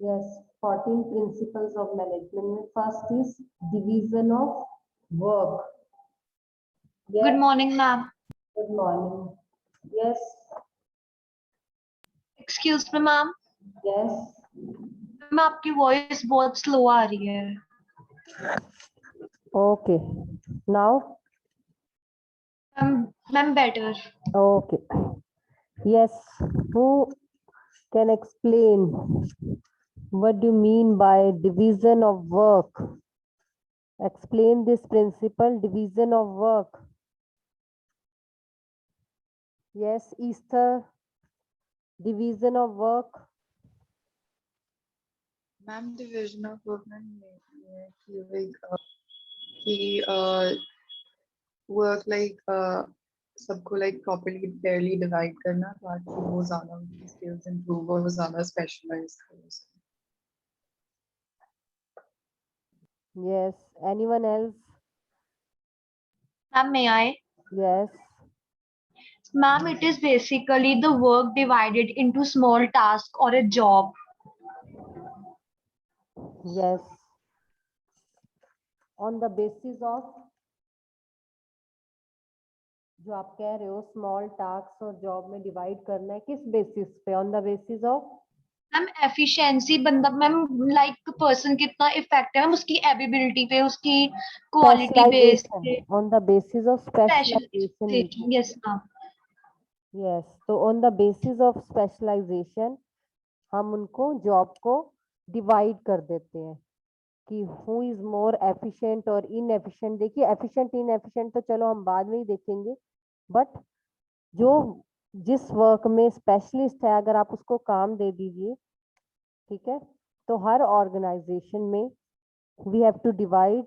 Yes, 14 principles of management. First is division of work. Good Yes, morning, ma'am. good morning. Yes, Excuse me, ma'am. yes. Ma'am आपकी voice बहुत slow आ रही है. Okay. Now, ma'am better. okay. Yes. Who can explain what do you mean by division of work? Explain this principle, division of work. Yes, Easter, division of work. Ma'am division of work ma'am ये है कि like कि work like सबको like properly Fairlie divide करना ताकि वो ज़्यादा उनकी स्किल्स इंप्रूव और वो ज़्यादा स्पेशलाइज कर सकें. Yes. Anyone else? Ma'am, may I? Yes. Ma'am, it is basically the work divided into small tasks or a job. Yes. On the basis of जो आप कह रहे हो स्मॉल टास्क और जॉब में डिवाइड करना है किस बेसिस पे? On the basis of ma'am efficiency बंदा मैम लाइक पर्सन कितना इफेक्टिव है उसकी एबिलिटी पे उसकी क्वालिटी बेस पे specialisation. On the basis of specialisation. Special yes ma'am. Yes, तो on the basis of specialisation हम उनको जॉब को डिवाइड कर देते हैं कि हु इज मोर एफिशिएंट और इनएफिशिएंट. देखिए एफिशिएंट इनएफिशिएंट तो चलो हम बाद में ही देखेंगे, बट जो जिस वर्क में स्पेशलिस्ट है अगर आप उसको काम दे दीजिए, ठीक है, तो हर ऑर्गेनाइजेशन में we have to divide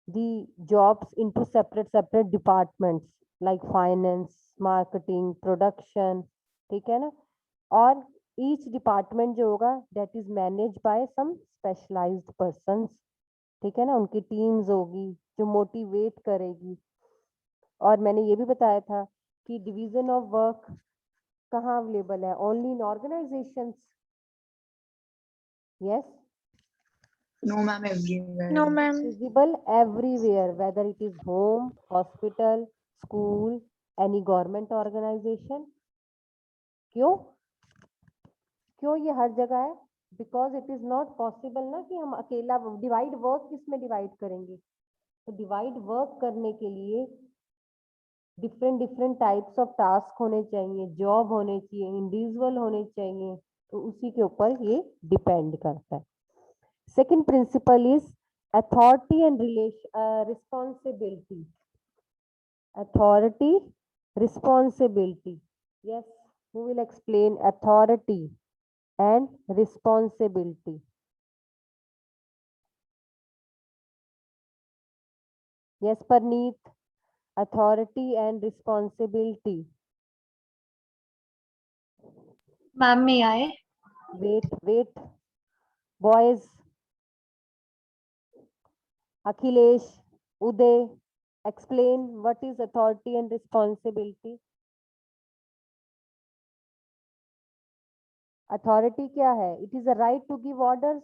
the jobs into separate departments like finance, marketing, production. ठीक है ना? और ईच डिपार्टमेंट जो होगा that is manage by some specialised persons. ठीक है ना? उनकी टीम्स होगी जो मोटिवेट करेगी. और मैंने ये भी बताया था कि डिवीजन ऑफ वर्क कहाँ अवेलेबल है? Only in organisations. Yes, no ma'am everywhere. No, ma'am. visible everywhere, whether it is home, hospital, school, any government organization. क्यों क्यों ये हर जगह है? Because it is not possible ना कि हम अकेला डिवाइड वर्क किस में डिवाइड करेंगे. तो डिवाइड वर्क करने के लिए डिफरेंट टाइप्स ऑफ टास्क होने चाहिए, जॉब होने चाहिए, इंडिविजुअल होने चाहिए. तो उसी के ऊपर ये डिपेंड करता है. Second principle is authority and responsibility. Authority, responsibility. Yes, who will explain authority and responsibility? Yes, Parneet, authority and responsibility. Ma'am may I? Wait, boys. Akhilesh, Uday, explain what is authority and responsibility. Authority क्या है? It is a right to give orders.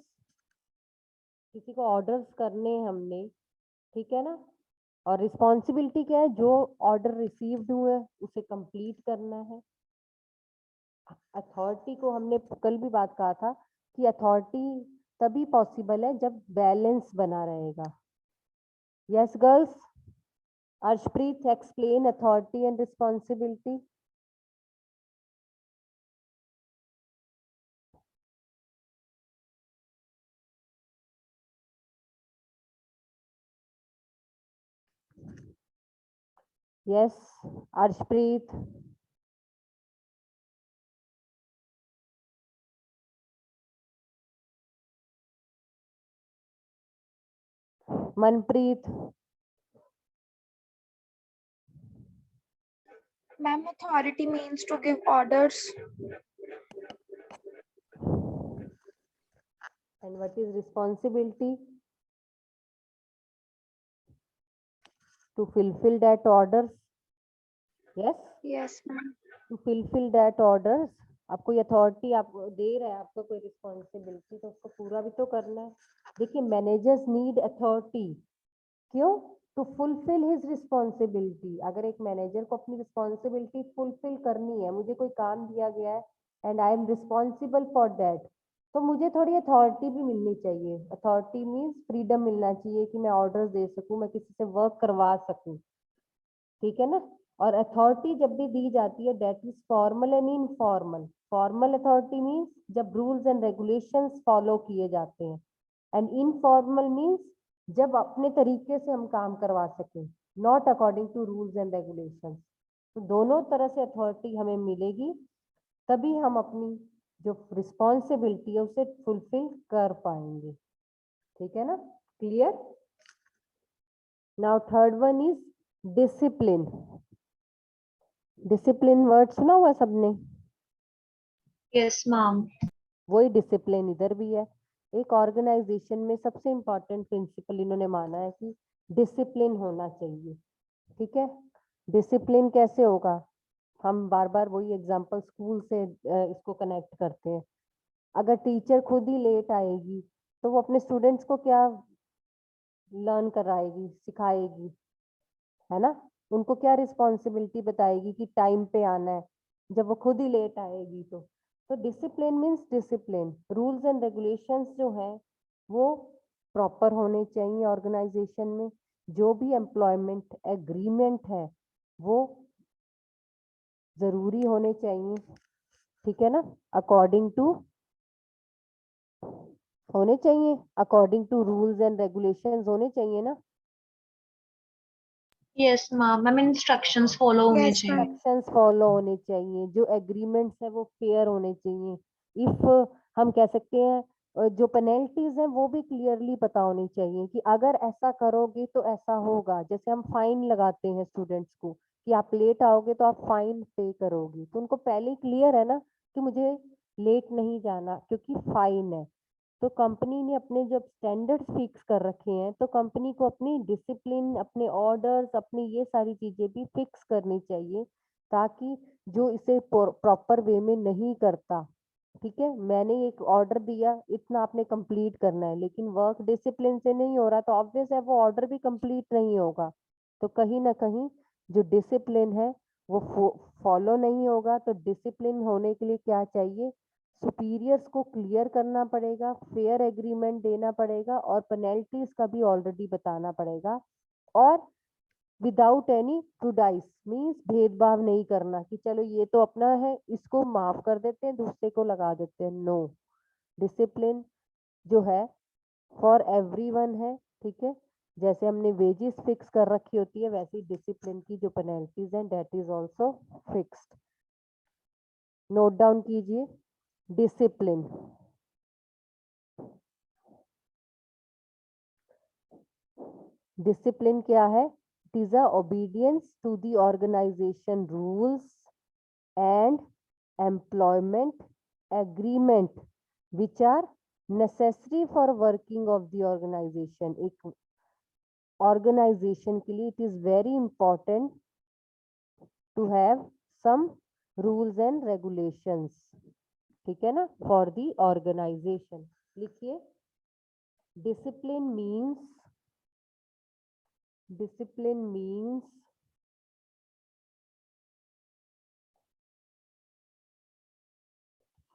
किसी को orders करने हैं हमने, ठीक है ना? और रिस्पॉन्सिबिलिटी क्या है? जो ऑर्डर रिसीव्ड हुए उसे कंप्लीट करना है. अथॉरिटी को हमने कल भी बात कहा था कि अथॉरिटी तभी पॉसिबल है जब बैलेंस बना रहेगा. Yes girls, Arshpreet explain authority and responsibility. Yes, Arshpreet. Manpreet. Ma'am, authority means to give orders. And what is responsibility? To fulfill that orders. Yes, Yes, ma'am. to fulfill that orders. आपको ये authority आपको दे रहा है, आपको कोई रिस्पॉन्सिबिलिटी, तो उसको पूरा भी तो करना है। देखिए मैनेजर्स नीड अथॉरिटी, क्यों? To fulfil his responsibility. अगर एक मैनेजर को अपनी रिस्पॉन्सिबिलिटी फुलफिल करनी है, मुझे कोई काम दिया गया है and I am responsible for that, तो मुझे थोड़ी अथॉरिटी भी मिलनी चाहिए। अथॉरिटी मीन्स फ्रीडम मिलना चाहिए कि मैं ऑर्डर दे सकूं, मैं किसी से वर्क करवा सकूं, ठीक है ना। और अथॉरिटी जब भी दी जाती है that is formal and informal. Formal authority means जब रूल्स एंड रेगुलेशंस फॉलो किए जाते हैं, एंड इनफॉर्मल मीन्स जब अपने तरीके से हम काम करवा सकें, not according to rules and regulations. तो दोनों तरह से अथॉरिटी हमें मिलेगी, तभी हम अपनी जो रिस्पॉन्सिबिलिटी है उसे फुलफिल कर पाएंगे, ठीक है ना। Clear? Now third one is discipline. Discipline word सुना हुआ सबने? Yes ma'am. वही डिसिप्लिन इधर भी है। एक ऑर्गेनाइजेशन में सबसे इम्पोर्टेंट प्रिंसिपल इन्होंने माना है कि डिसिप्लिन होना चाहिए, ठीक है। डिसिप्लिन कैसे होगा? हम बार बार वही एग्जांपल स्कूल से इसको कनेक्ट करते हैं। अगर टीचर खुद ही लेट आएगी तो वो अपने स्टूडेंट्स को क्या लर्न कराएगी, सिखाएगी, है ना। उनको क्या रिस्पॉन्सिबिलिटी बताएगी कि टाइम पे आना है, जब वो खुद ही लेट आएगी। तो discipline means discipline, rules and regulations जो हैं वो प्रॉपर होने चाहिए ऑर्गेनाइजेशन में। जो भी एम्प्लॉयमेंट एग्रीमेंट है वो जरूरी होने चाहिए, ठीक है ना। अकॉर्डिंग टू होने चाहिए, according to rules and regulations होने चाहिए ना। Yes ma'am, ma'am instructions follow होने Yes, चाहिए। ma'am. इंस्ट्रक्शंस फॉलो होने चाहिए, जो एग्रीमेंट्स है वो फेयर होने चाहिए। इफ हम कह सकते हैं जो पेनल्टीज हैं वो भी क्लियरली पता होनी चाहिए कि अगर ऐसा करोगे तो ऐसा होगा। जैसे हम फाइन लगाते हैं स्टूडेंट्स को कि आप लेट आओगे तो आप फाइन पे करोगे, तो उनको पहले ही क्लियर है ना कि मुझे लेट नहीं जाना क्योंकि फाइन है। तो कंपनी ने अपने जब स्टैंडर्ड्स फिक्स कर रखे हैं तो कंपनी को अपनी डिसिप्लिन, अपने ऑर्डर्स, अपनी ये सारी चीजें भी फिक्स करनी चाहिए, ताकि जो इसे प्रॉपर वे में नहीं करता, ठीक है, मैंने एक ऑर्डर दिया इतना आपने कंप्लीट करना है, लेकिन वर्क डिसिप्लिन से नहीं हो रहा तो ऑब्वियस है वो ऑर्डर भी कंप्लीट नहीं होगा। तो कहीं ना कहीं जो डिसिप्लिन है वो फॉलो नहीं होगा। तो डिसिप्लिन होने के लिए क्या चाहिए? सुपीरियर्स को क्लियर करना पड़ेगा, फेयर एग्रीमेंट देना पड़ेगा और पेनल्टीज का भी ऑलरेडी बताना पड़ेगा। और विदाउट एनी प्रुडाइस मीन्स भेदभाव नहीं करना कि चलो ये तो अपना है इसको माफ कर देते हैं दूसरे को लगा देते हैं। नो, डिसिप्लिन जो है फॉर एवरीवन है, ठीक है। जैसे हमने वेजेस फिक्स कर रखी होती है वैसे ही डिसिप्लिन की जो पेनल्टीज हैं that is also fixed. Note down कीजिए डिसिप्लिन। डिसिप्लिन क्या है? It is a obedience to the organisation rules and employment agreement which are necessary for working of the organisation. एक ऑर्गेनाइजेशन के लिए it is very important to have some rules and regulations, ठीक है ना, for the organisation. लिखिए discipline means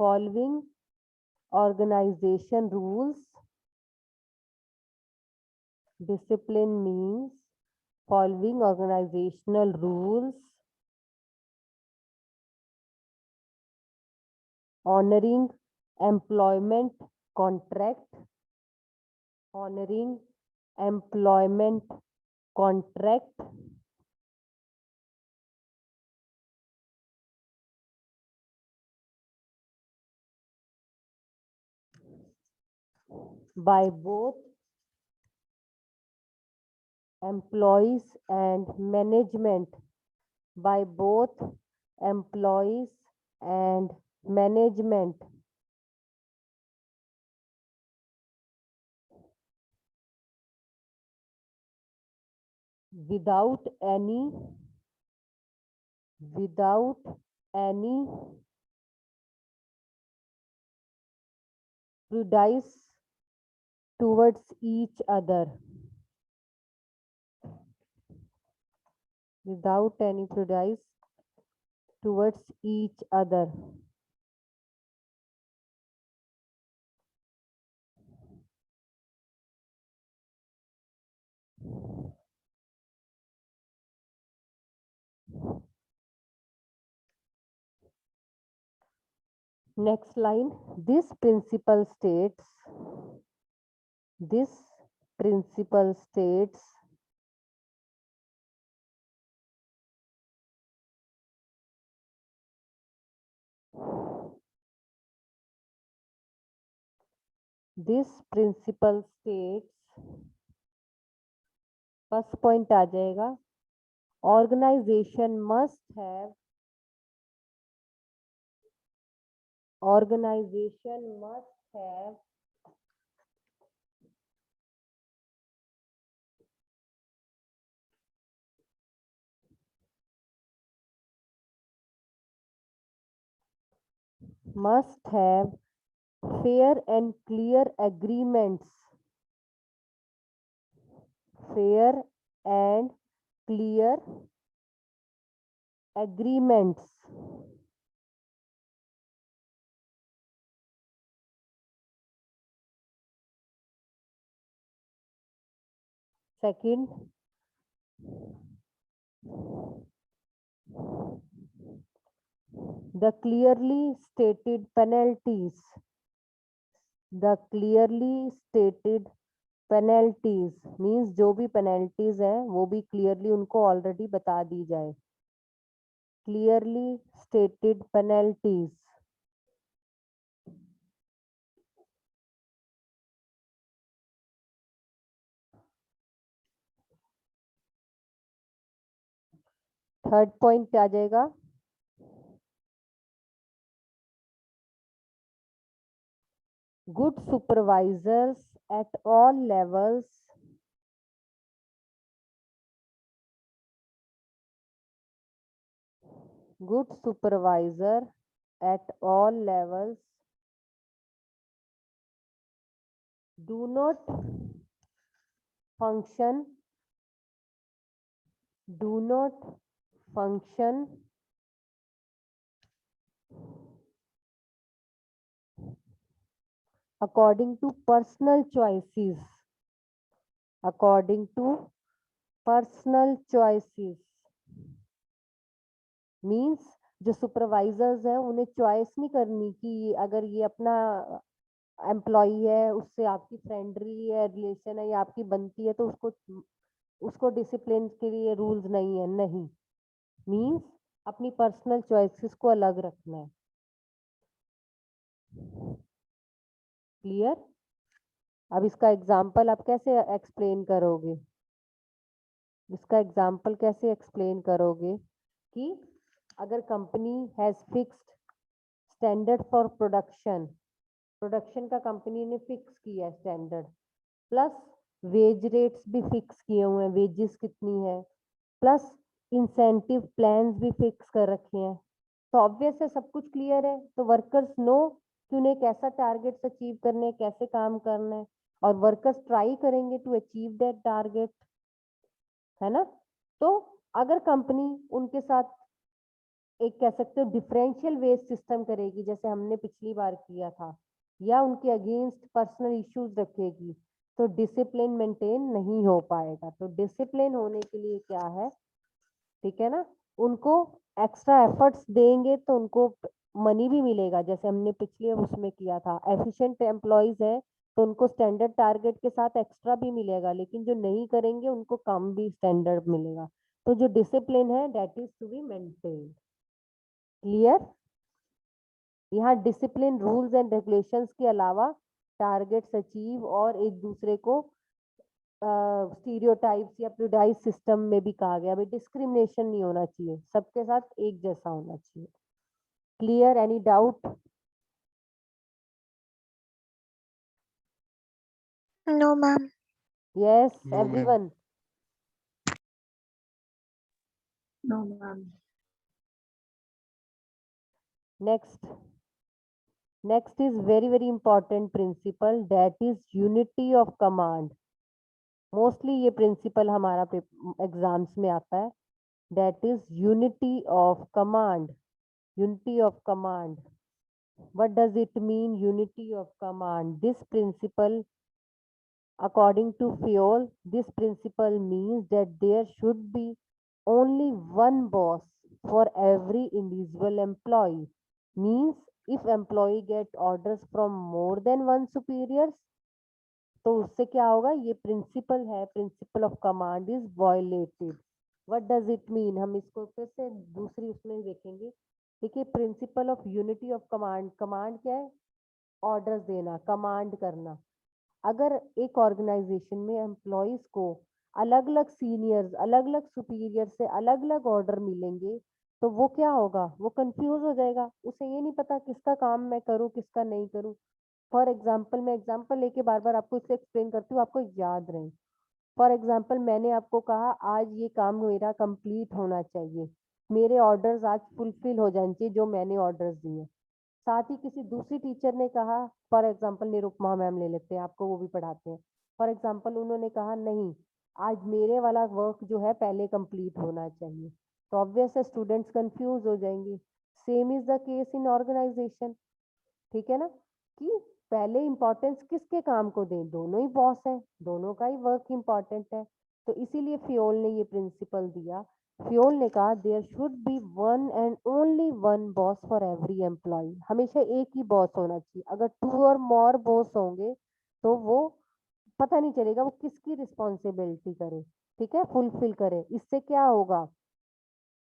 following organization rules. Discipline means following organizational rules, honoring employment contract, honoring employment contract, by both employees and management, by both employees and management, without any prejudice towards each other. Without any prejudice towards each other. Next line, this principle states first point आ जाएगा, organization must have fair and clear agreements. Fair and clear agreements. Second, the clearly stated penalties. The clearly stated penalties means जो भी penalties है वो भी clearly उनको already बता दी जाए. Clearly stated penalties. Third point आ जाएगा, good supervisors at all levels do not function according to personal choices. Means जो सुपरवाइजर्स हैं उन्हें चॉइस नहीं करनी कि अगर ये अपना एम्प्लॉई है उससे आपकी फ्रेंडली है रिलेशन है या आपकी बनती है तो उसको डिसिप्लिन के लिए रूल्स नहीं है, नहीं, मीन्स अपनी पर्सनल चॉइसेस को अलग रखना है. क्लियर? अब इसका एग्जाम्पल आप कैसे एक्सप्लेन करोगे? कि अगर company has fixed standard for production का कंपनी ने फिक्स किया है स्टैंडर्ड, प्लस वेज रेट्स भी फिक्स किए हुए हैं, वेजेस कितनी है, प्लस इंसेंटिव प्लान्स भी फिक्स कर रखे हैं, तो ऑब्वियस है सब कुछ क्लियर है, तो वर्कर्स नो कि उन्हें कैसा टारगेट्स अचीव करने हैं, कैसे काम करना है, और वर्कर्स ट्राई करेंगे टू अचीव दैट टारगेट, है ना? तो अगर कंपनी उनके साथ एक कह सकते हो डिफरेंशियल वेज सिस्टम करेगी जैसे हमने पिछली बार किया था, या उनके अगेंस्ट पर्सनल इश्यूज रखेगी, तो डिसिप्लिन मेंटेन नहीं हो पाएगा. तो डिसिप्लिन होने के लिए क्या है, ठीक है ना, उनको एक्स्ट्रा एफर्ट्स देंगे तो उनको मनी भी मिलेगा, जैसे हमने पिछले उसमें किया था. एफिशिएंट एम्प्लॉयज है तो उनको स्टैंडर्ड टारगेट के साथ एक्स्ट्रा भी मिलेगा, लेकिन जो नहीं करेंगे उनको कम भी स्टैंडर्ड मिलेगा. तो जो डिसिप्लिन है that is to be maintained. Clear? यहाँ डिसिप्लिन रूल्स एंड रेगुलेशंस के अलावा टारगेट्स अचीव और एक दूसरे को स्टीरियोटाइप्स या प्रिजुडाइज सिस्टम में भी कहा गया, भाई डिस्क्रिमिनेशन नहीं होना चाहिए, सबके साथ एक जैसा होना चाहिए. Clear? Any doubt? No, ma'am. Yes No, ma'am. Everyone? No, ma'am. Next, Next is very important principle, that is unity of command. Mostly ये प्रिंसिपल हमारा एग्जाम्स में आता है, that is unity of command. Unity of command. What does it mean, unity of command? This principle, according to Fayol, this principle means that there should be only one boss for every individual employee. Means if employee get orders from more than one superiors, तो उससे क्या होगा, ये principal है, principle of command is violated. What does it mean, हम इसको फिर से दूसरी उसमें देखेंगे. देखिए, principal of unity of command, command क्या है, ऑर्डर्स देना, कमांड करना. अगर एक ऑर्गेनाइजेशन में एम्प्लॉयज को अलग अलग सीनियर्स, अलग अलग सुपीरियर से अलग अलग ऑर्डर मिलेंगे, तो वो क्या होगा, वो कंफ्यूज हो जाएगा, उसे ये नहीं पता किसका काम मैं करूँ किसका नहीं करूँ. फॉर एग्जाम्पल, मैं एग्जाम्पल लेके बार बार आपको इसे एक्सप्लेन करती हूँ, आपको याद रहे. फॉर एग्जाम्पल, मैंने आपको कहा आज ये काम मेरा कंप्लीट होना चाहिए, मेरे ऑर्डर्स आज फुलफिल हो जाने चाहिए जो मैंने ऑर्डर्स दिए. साथ ही किसी दूसरी टीचर ने कहा, फॉर एग्जाम्पल निरुपमा मैम ले लेते हैं, आपको वो भी पढ़ाते हैं. फॉर एग्जाम्पल उन्होंने कहा नहीं, आज मेरे वाला वर्क जो है पहले कंप्लीट होना चाहिए, तो ऑब्वियस है स्टूडेंट्स कंफ्यूज हो जाएंगे. Same is the case in organisation. ठीक है ना, कि पहले इंपॉर्टेंस किसके काम को दें, दोनों ही बॉस हैं, दोनों का ही वर्क इंपॉर्टेंट है. तो इसीलिए फियोल ने ये प्रिंसिपल दिया. फियोल ने कहा there should be one and only one boss for every employ. हमेशा एक ही बॉस होना चाहिए. अगर 2 और मोर बॉस होंगे तो वो पता नहीं चलेगा वो किसकी रिस्पॉन्सिबिलिटी करे, ठीक है, फुलफिल करे. इससे क्या होगा,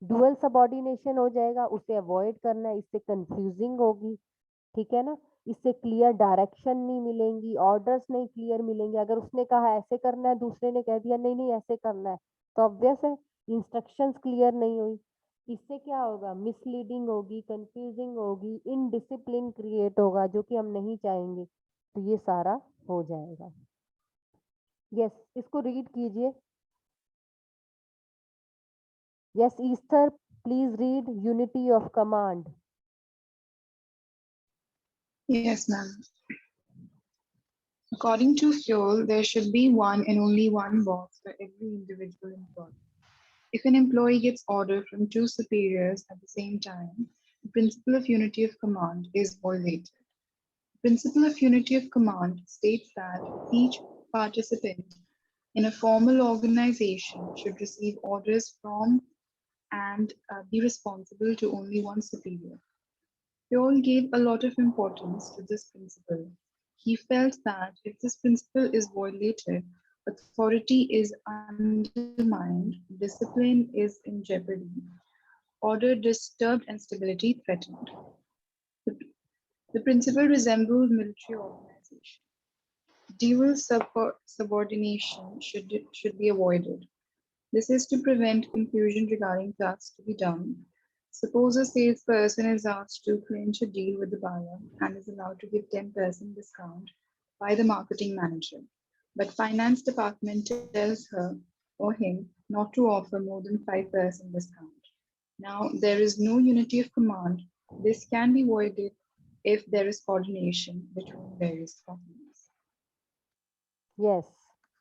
डुअल सबऑर्डिनेशन हो जाएगा, उसे अवॉइड करना है, इससे कंफ्यूजिंग होगी. ठीक है ना, इससे क्लियर डायरेक्शन नहीं मिलेंगी, ऑर्डर्स नहीं क्लियर मिलेंगे. अगर उसने कहा ऐसे करना है, दूसरे ने कह दिया नहीं नहीं ऐसे करना है, तो ऑब्वियस है इंस्ट्रक्शंस क्लियर नहीं हुई. इससे क्या होगा, मिसलीडिंग होगी, कंफ्यूजिंग होगी, इनडिसिप्लिन क्रिएट होगा, जो कि हम नहीं चाहेंगे. तो ये सारा हो जाएगा. यस, इसको रीड कीजिए. Yes Esther, please read unity of command. Yes, ma'am. According to Fayol, there should be one and only one boss for every individual employee. If an employee gets order from two superiors at the same time, the principle of unity of command is violated. The principle of unity of command states that each participant in a formal organization should receive orders from and be responsible to only one superior. Fayol gave a lot of importance to this principle. He felt that if this principle is violated, authority is undermined, discipline is in jeopardy, order disturbed, and stability threatened. The principle resembles military organization. Dual subordination should be avoided. This is to prevent confusion regarding tasks to be done. Suppose a salesperson is asked to clinch a deal with the buyer and is allowed to give 10% discount by the marketing manager, but finance department tells her or him not to offer more than 5% discount. Now, there is no unity of command. This can be avoided if there is coordination between various companies. Yes,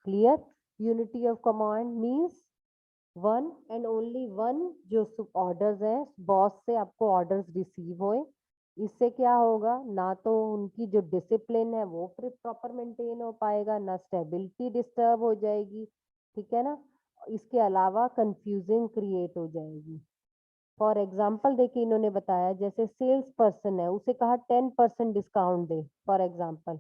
clear. Unity of command means one and only one जो orders हैं, boss से आपको orders receive होए. इससे क्या होगा, ना तो उनकी जो डिसिप्लिन है वो प्रॉपर मेंटेन हो पाएगा, ना स्टेबिलिटी डिस्टर्ब हो जाएगी. ठीक है ना, इसके अलावा कंफ्यूजिंग क्रिएट हो जाएगी. फॉर एग्जाम्पल देखिए, इन्होंने बताया जैसे सेल्स पर्सन है, उसे कहा 10% डिस्काउंट दे, फॉर एग्जाम्पल.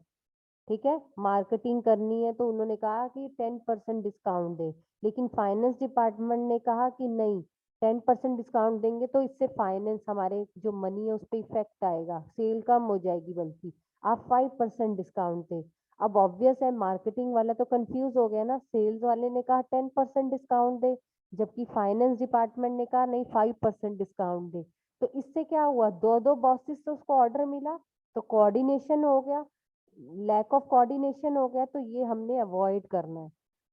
ठीक है, मार्केटिंग करनी है तो उन्होंने कहा कि 10% डिस्काउंट दे, लेकिन फाइनेंस डिपार्टमेंट ने कहा कि नहीं, 10% डिस्काउंट देंगे तो इससे फाइनेंस, हमारे जो मनी है उस पर इफेक्ट आएगा, सेल कम हो जाएगी, बल्कि आप 5% डिस्काउंट दें. अब ऑब्वियस है मार्केटिंग वाला तो कंफ्यूज हो गया ना, सेल्स वाले ने कहा 10% डिस्काउंट दे, जबकि फाइनेंस डिपार्टमेंट ने कहा नहीं 5% डिस्काउंट दे. तो इससे क्या हुआ, दो दो बॉसेस से उसको ऑर्डर मिला, तो कोऑर्डिनेशन हो गया, लैक ऑफ कोऑर्डिनेशन हो गया. तो ये हमने अवॉइड करना है,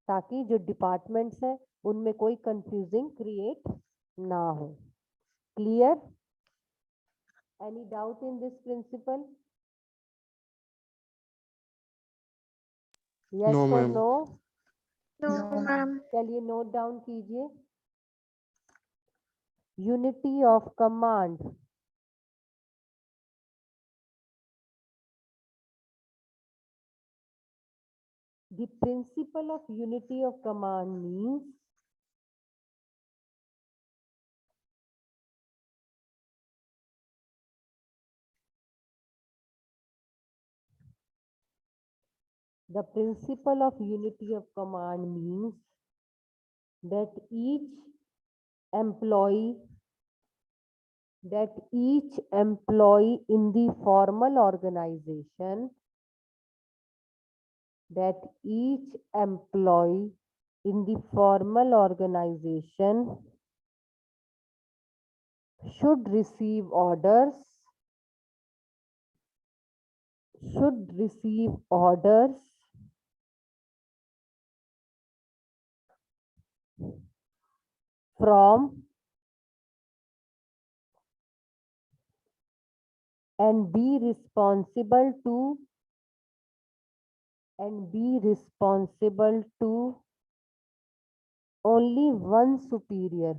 ताकि जो डिपार्टमेंट्स हैं उनमें कोई कंफ्यूजिंग क्रिएट ना हो. Clear? Any doubt in this principle? Yes No, और ma'am. No? No, No, ma'am. चलिए नोट डाउन कीजिए। Unity of command. The principle of unity of command means the principle of unity of command means that each employee in the formal organization should receive orders from and be responsible to only one superior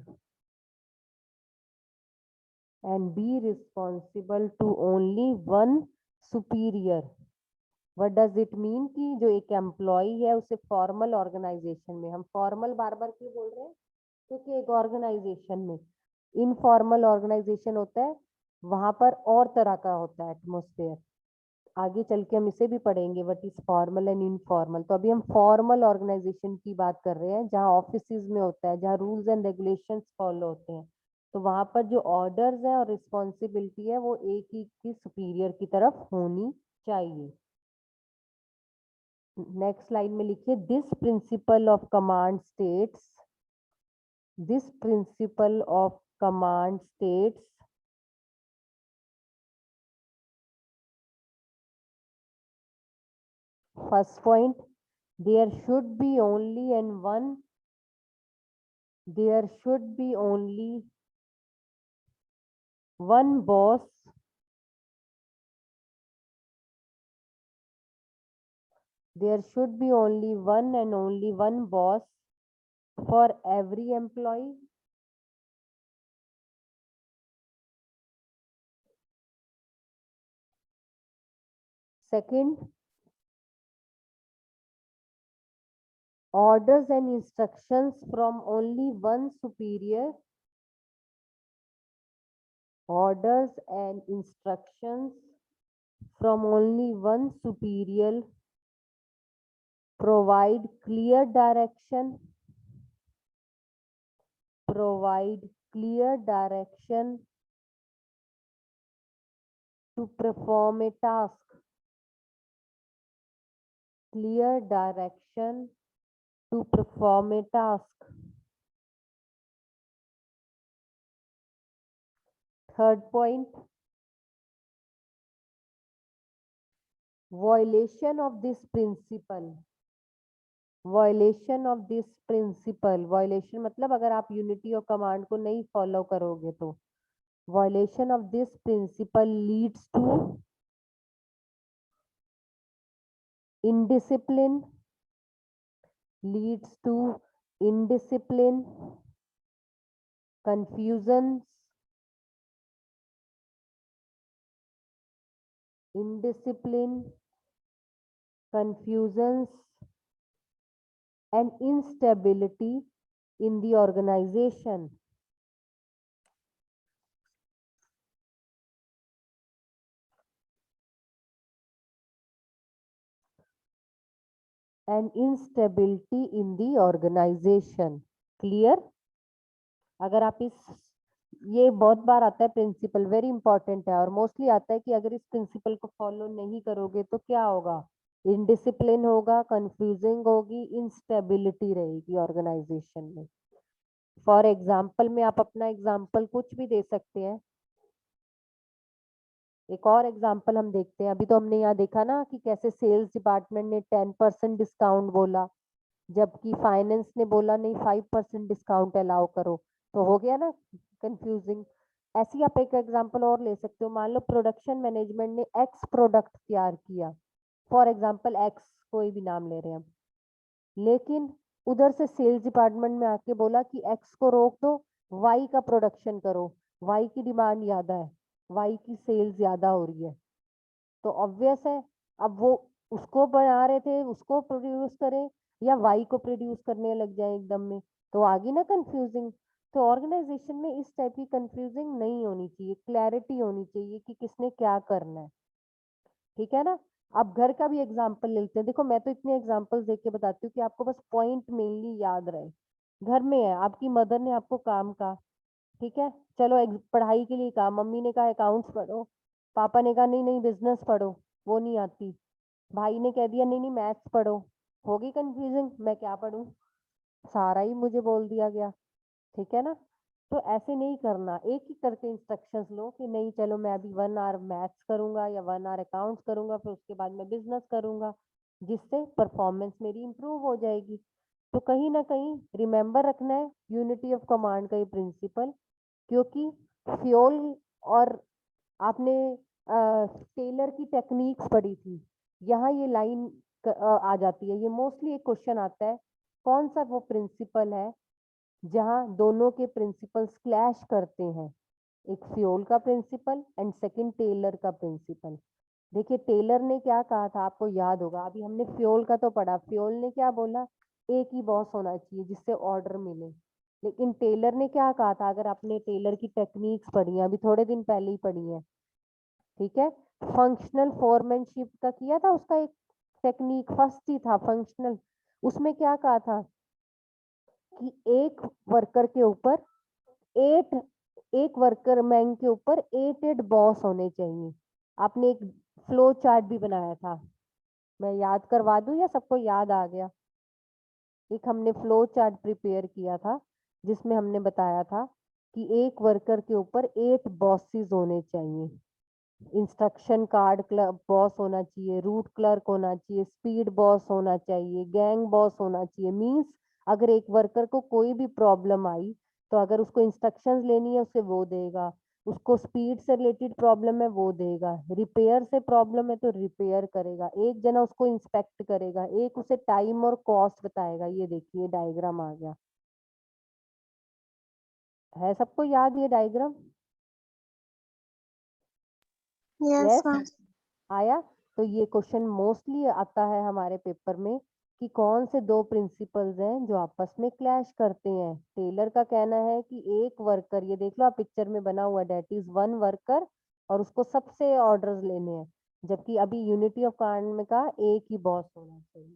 What does it mean कि जो एक employ है उसे formal organisation में, हम formal बार बार क्यों बोल रहे हैं, क्योंकि एक ऑर्गेनाइजेशन में इनफॉर्मल ऑर्गेनाइजेशन होता है, वहां पर और तरह का होता है एटमोस्फेयर। आगे चल के हम इसे भी पढ़ेंगे what is formal and informal. तो अभी हम फॉर्मल ऑर्गेनाइजेशन की बात कर रहे हैं, जहाँ ऑफिसेज में होता है, जहाँ रूल्स एंड रेगुलेशंस फॉलो होते हैं। तो वहां पर जो ऑर्डर्स है और रिस्पॉन्सिबिलिटी है वो एक ही की सुपीरियर की तरफ होनी चाहिए। नेक्स्ट लाइन में लिखिए this principle of command states first point, there should be only one boss for every employee. Second, orders and instructions from only one superior provide clear direction to perform a task. Third point, violation of this principle, violation मतलब अगर आप unity of command को नहीं follow करोगे तो violation of this principle leads to indiscipline, confusions, and instability in the organization. Clear? अगर आप ये बहुत बार आता है प्रिंसिपल, वेरी इंपॉर्टेंट है, और मोस्टली आता है कि अगर इस प्रिंसिपल को फॉलो नहीं करोगे तो क्या होगा, इनडिसिप्लिन होगा, कंफ्यूजिंग होगी, इंस्टेबिलिटी रहेगी ऑर्गेनाइजेशन में। फॉर एग्जाम्पल में आप अपना एग्जाम्पल कुछ भी दे सकते हैं। एक और एग्जाम्पल हम देखते हैं, अभी तो हमने यहाँ देखा ना कि कैसे सेल्स डिपार्टमेंट ने 10% डिस्काउंट बोला, जबकि फाइनेंस ने बोला नहीं 5% डिस्काउंट अलाउ करो, तो हो गया ना कंफ्यूजिंग। ऐसे ही आप एक एग्जांपल और ले सकते हो, मान लो प्रोडक्शन मैनेजमेंट ने एक्स प्रोडक्ट तैयार किया, फॉर एग्जाम्पल एक्स, कोई भी नाम ले रहे हैं हम, लेकिन उधर से सेल्स डिपार्टमेंट में आके बोला कि एक्स को रोक दो, वाई का प्रोडक्शन करो, वाई की डिमांड ज्यादा है, वाई की सेल्स ज्यादा हो रही है, तो ऑब्वियस है अब वो उसको बना रहे थे उसको प्रोड्यूस करें या वाई को प्रोड्यूस करने लग जाए एकदम में, तो आ गई ना कंफ्यूजिंग। तो ऑर्गेनाइजेशन में इस टाइप की कंफ्यूजिंग नहीं होनी चाहिए, क्लैरिटी होनी चाहिए कि किसने क्या करना है, ठीक है ना। अब घर का भी एग्जाम्पल लेते हैं, देखो मैं तो इतने एग्जाम्पल्स देख के बताती हूँ कि आपको बस पॉइंट मेनली याद रहे। घर में है, आपकी मदर ने आपको काम कहा, ठीक है, चलो पढ़ाई के लिए कहा, मम्मी ने कहा अकाउंट्स पढ़ो, पापा ने कहा नहीं नहीं बिजनेस पढ़ो, वो नहीं आती, भाई ने कह दिया नहीं नहीं मैथ्स पढ़ो, हो गई कंफ्यूजिंग, मैं क्या पढ़ूं, सारा ही मुझे बोल दिया गया, ठीक है ना। तो ऐसे नहीं करना, एक ही करके इंस्ट्रक्शंस लो कि नहीं चलो मैं अभी 1 आवर मैथ्स करूंगा या 1 आवर अकाउंट्स करूंगा, फिर उसके बाद मैं बिजनेस करूंगा, जिससे परफॉर्मेंस मेरी इंप्रूव हो जाएगी। तो कहीं ना कहीं रिमेंबर रखना है यूनिटी ऑफ कमांड का ये प्रिंसिपल, क्योंकि फ्यूल और आपने टेलर की टेक्निक्स पढ़ी थी, यहाँ ये लाइन आ जाती है, ये मोस्टली एक क्वेश्चन आता है, कौन सा वो प्रिंसिपल है जहाँ दोनों के प्रिंसिपल्स क्लैश करते हैं, एक फ्यूल का प्रिंसिपल एंड सेकंड टेलर का प्रिंसिपल। देखिए टेलर ने क्या कहा था आपको याद होगा, अभी हमने फ्यूल का तो पढ़ा, फ्यूल ने क्या बोला, एक ही बॉस होना चाहिए जिससे ऑर्डर मिले, लेकिन टेलर ने क्या कहा था, अगर आपने टेलर की टेक्निक्स पढ़ी है, अभी थोड़े दिन पहले ही पढ़ी है, ठीक है, फंक्शनल फोरमैनशिप का किया था, उसका एक टेक्निक फर्स्ट ही था फंक्शनल, उसमें क्या कहा था कि एक वर्कर के ऊपर एट एक वर्कर मैन के ऊपर 8 बॉस होने चाहिए। आपने एक फ्लो चार्ट भी बनाया था, मैं याद करवा दूं या सबको याद आ गया। एक हमने फ्लो चार्ट प्रिपेयर किया था जिसमें हमने बताया था कि एक वर्कर के ऊपर 8 बॉसेस होने चाहिए, इंस्ट्रक्शन कार्ड बॉस होना चाहिए, रूट क्लर्क होना चाहिए, स्पीड बॉस होना चाहिए, गैंग बॉस होना चाहिए। मींस अगर एक वर्कर को कोई भी प्रॉब्लम आई तो अगर उसको इंस्ट्रक्शंस लेनी है उसे वो देगा, उसको स्पीड से रिलेटेड प्रॉब्लम है वो देगा, रिपेयर से प्रॉब्लम है तो रिपेयर करेगा, एक जना उसको इंस्पेक्ट करेगा, एक उसे टाइम और कॉस्ट बताएगा। ये देखिए डायग्राम आ गया है, सबको याद ये डायग्राम? Yes, yes, ma'am. आया। तो ये क्वेश्चन मोस्टली आता है हमारे पेपर में कि कौन से दो प्रिंसिपल्स हैं जो आपस में क्लैश करते हैं। टेलर का कहना है कि एक वर्कर, ये देख लो आप पिक्चर में बना हुआ, डेट इज वन वर्कर और उसको सबसे ऑर्डर्स लेने हैं, जबकि अभी यूनिटी ऑफ कमांड में का एक ही बॉस होना चाहिए।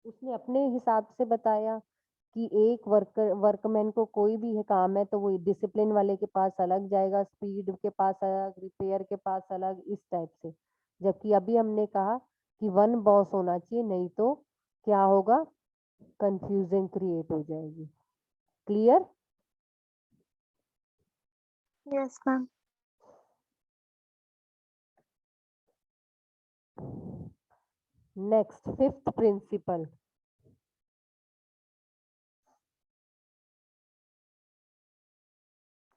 उसने अपने हिसाब से बताया कि एक वर्कमैन को कोई भी है काम है तो वो डिसिप्लिन वाले के पास अलग जाएगा, स्पीड के पास अलग, रिपेयर के पास अलग, इस टाइप से। जबकि अभी हमने कहा कि वन बॉस होना चाहिए, नहीं तो क्या होगा, कंफ्यूजन क्रिएट हो जाएगी। Clear? Yes, ma'am. Next fifth principle,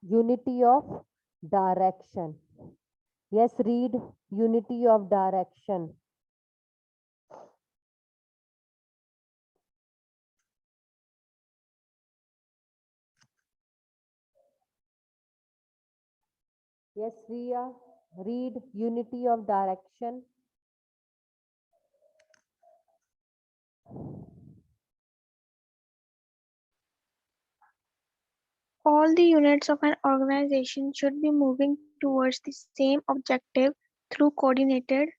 unity of direction. Yes, read unity of direction. Yes, Riya, read unity of direction. All the units of an organization should be moving towards the same objective through coordinated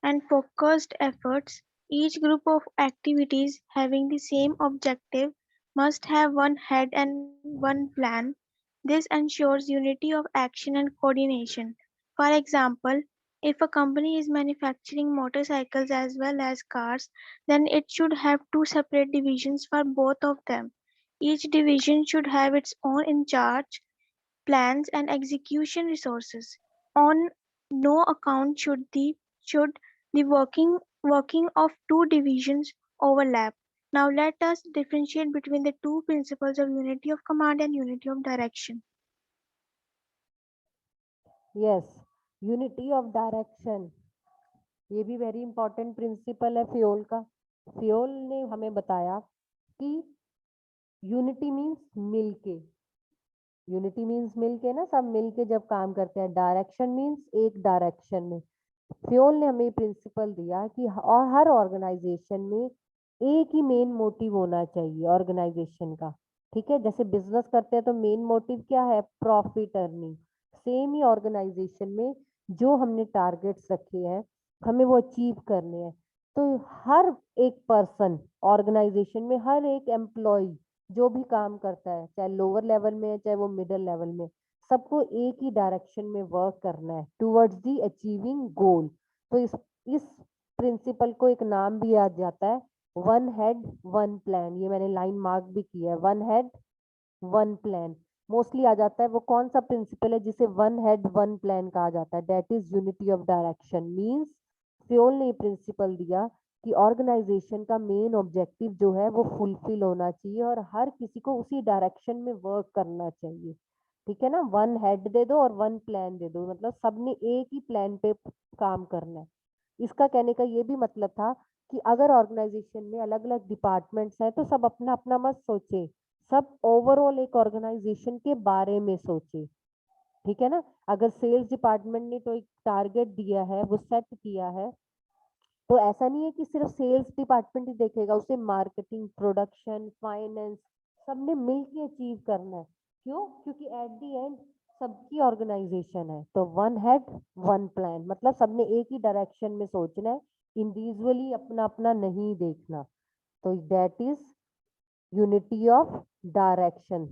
and focused efforts. Each group of activities having the same objective must have one head and one plan. This ensures unity of action and coordination. For example, if a company is manufacturing motorcycles as well as cars, then it should have two separate divisions for both of them. Each division should have its own in charge, plans and execution resources. On no account should the working of two divisions overlap. Now let us differentiate between the two principles of unity of command and unity of direction. Yes, unity of direction. ये भी very important principle है फियोल का। फियोल ने हमें बताया कि unity means मिलके, unity means मिलके ना, सब मिलके जब काम करते हैं। डायरेक्शन मीन्स एक डायरेक्शन में। फ्योल ने हमें प्रिंसिपल दिया कि और हर ऑर्गेनाइजेशन में एक ही मेन मोटिव होना चाहिए ऑर्गेनाइजेशन का। ठीक है, जैसे बिजनेस करते हैं तो मेन मोटिव क्या है, प्रॉफिट अर्निंग। सेम ही ऑर्गेनाइजेशन में जो हमने टारगेट्स रखे हैं हमें वो अचीव करने हैं। तो हर एक पर्सन ऑर्गेनाइजेशन में, हर एक एम्प्लॉय जो भी काम करता है, चाहे लोअर लेवल में है चाहे वो मिडिल लेवल में, सबको एक ही डायरेक्शन में वर्क करना है टुवर्ड्स दी अचीविंग गोल। तो इस प्रिंसिपल को एक नाम भी याद जाता है, वन हेड वन प्लान। ये मैंने लाइन मार्क भी किया है, one head one plan. Mostly आ जाता है। वो कौन सा प्रिंसिपल है जिसे वन हेड वन प्लान कहा जाता है, that is unity of direction. Means Fayol ने प्रिंसिपल दिया कि ऑर्गेनाइजेशन का मेन ऑब्जेक्टिव जो है वो फुलफिल होना चाहिए और हर किसी को उसी डायरेक्शन में वर्क करना चाहिए। ठीक है ना, वन हेड दे दो और वन प्लान दे दो, मतलब सबने एक ही प्लान पे काम करना है। इसका कहने का ये भी मतलब था कि अगर ऑर्गेनाइजेशन में अलग अलग डिपार्टमेंट्स हैं तो सब अपना अपना मत सोचे, सब ओवरऑल एक ऑर्गेनाइजेशन के बारे में सोचे। ठीक है ना, अगर सेल्स डिपार्टमेंट ने तो एक टारगेट दिया है, वो सेट किया है, तो ऐसा नहीं है कि सिर्फ सेल्स डिपार्टमेंट ही देखेगा, उसे मार्केटिंग, प्रोडक्शन, फाइनेंस सबने मिलके अचीव करना है। क्यों? क्योंकि एट द एंड सबकी ऑर्गेनाइजेशन है। तो वन हेड वन प्लान मतलब सबने एक ही डायरेक्शन में सोचना है, इंडिविजुअली अपना अपना नहीं देखना। तो that is unity of direction.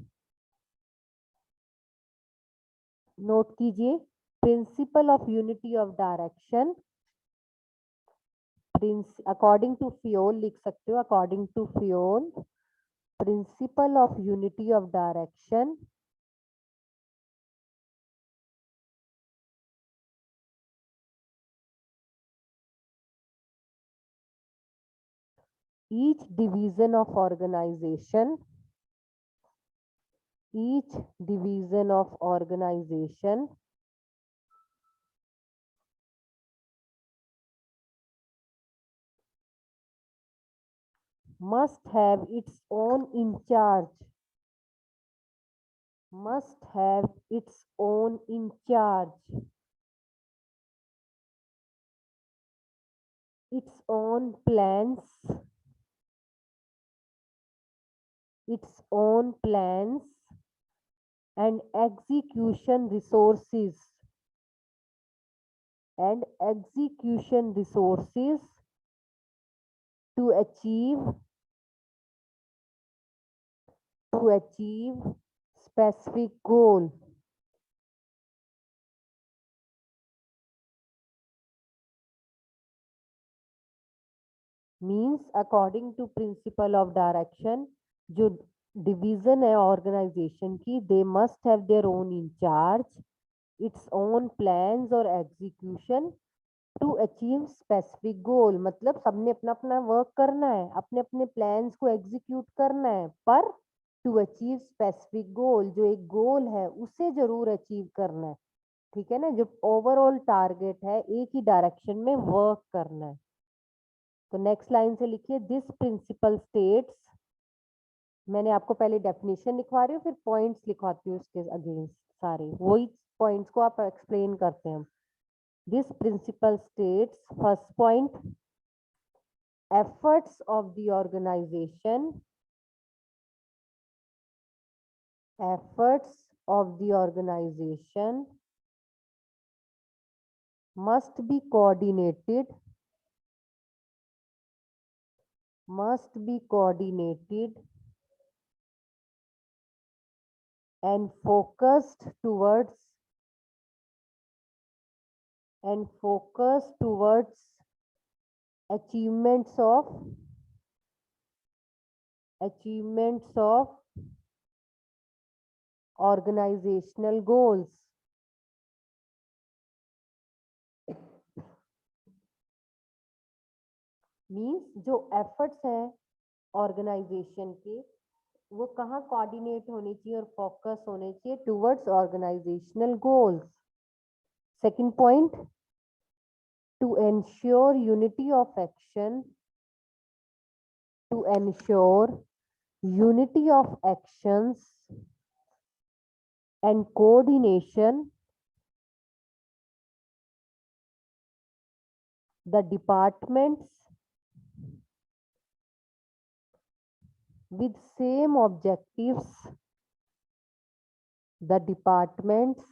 Note कीजिए, principle of unity of direction, according to Fayol लिख सकते हो, according to Fayol principle of unity of direction each division of organization, each division of organization must have its own in charge, must have its own in charge, its own plans, its own plans and execution resources, and execution resources to achieve specific goal. Means according to principle of direction, जो division है organisation की, they must have their own incharge, its own plans और execution to achieve specific goal. मतलब सबने अपना अपना work करना है, अपने अपने प्लान्स को एग्जीक्यूट करना है, पर टू अचीव स्पेसिफिक गोल, जो एक गोल है उसे जरूर अचीव करना है। ठीक है ना, जो ओवरऑल टारगेट है एक ही डायरेक्शन में वर्क करना है। तो नेक्स्ट लाइन से लिखिए, दिस प्रिंसिपल स्टेट्स, मैंने आपको पहले डेफिनेशन लिखवा रही हूँ फिर पॉइंट्स लिखवाती हूँ उसके अगेंस्ट, सारे वही पॉइंट्स को आप एक्सप्लेन करते हैं। This principle states, first point, efforts of the organization, efforts of the organization must be coordinated, must be coordinated and focused towards achievements of organizational goals. Means जो efforts हैं organisation के, वो कहाँ coordinate होनी चाहिए और फोकस होने चाहिए, towards organisational goals. Second point, to ensure unity of action, to ensure unity of actions and coordination, the departments with same objectives, the departments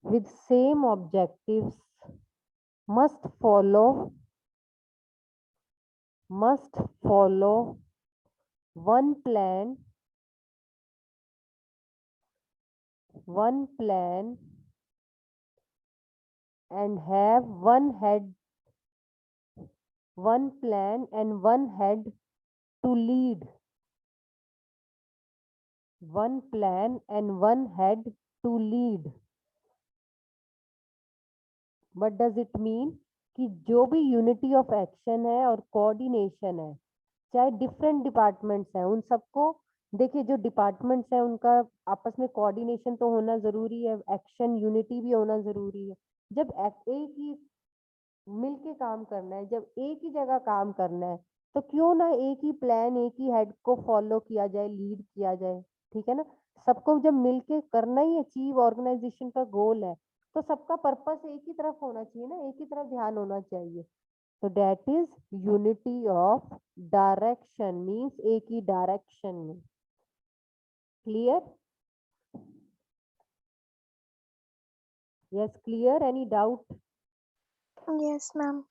with same objectives must follow one plan and have one head to lead. One plan and one head to lead. What does it mean? कि जो भी unity of action है और coordination है, चाहे different departments हैं, उन सबको देखिए, जो डिपार्टमेंट्स हैं उनका आपस में कोऑर्डिनेशन तो होना जरूरी है, एक्शन यूनिटी भी होना जरूरी है। जब एक ही मिलके काम करना है, जब एक ही जगह काम करना है, तो क्यों ना एक ही प्लान, एक ही हेड को फॉलो किया जाए, लीड किया जाए, ठीक है ना। सबको जब मिलके करना ही अचीव ऑर्गेनाइजेशन का गोल है, तो सबका पर्पस एक ही तरफ होना चाहिए ना, एक ही तरफ ध्यान होना चाहिए। तो that is unity of direction, means एक ही डायरेक्शन में। Clear? Yes, clear? Any doubt? Yes, ma'am.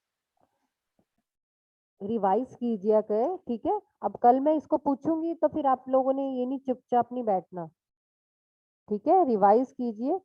Revise कीजिए कर, ठीक है। अब कल मैं इसको पूछूंगी तो फिर आप लोगों ने ये नहीं चुपचाप नहीं बैठना, ठीक है। रिवाइज कीजिए,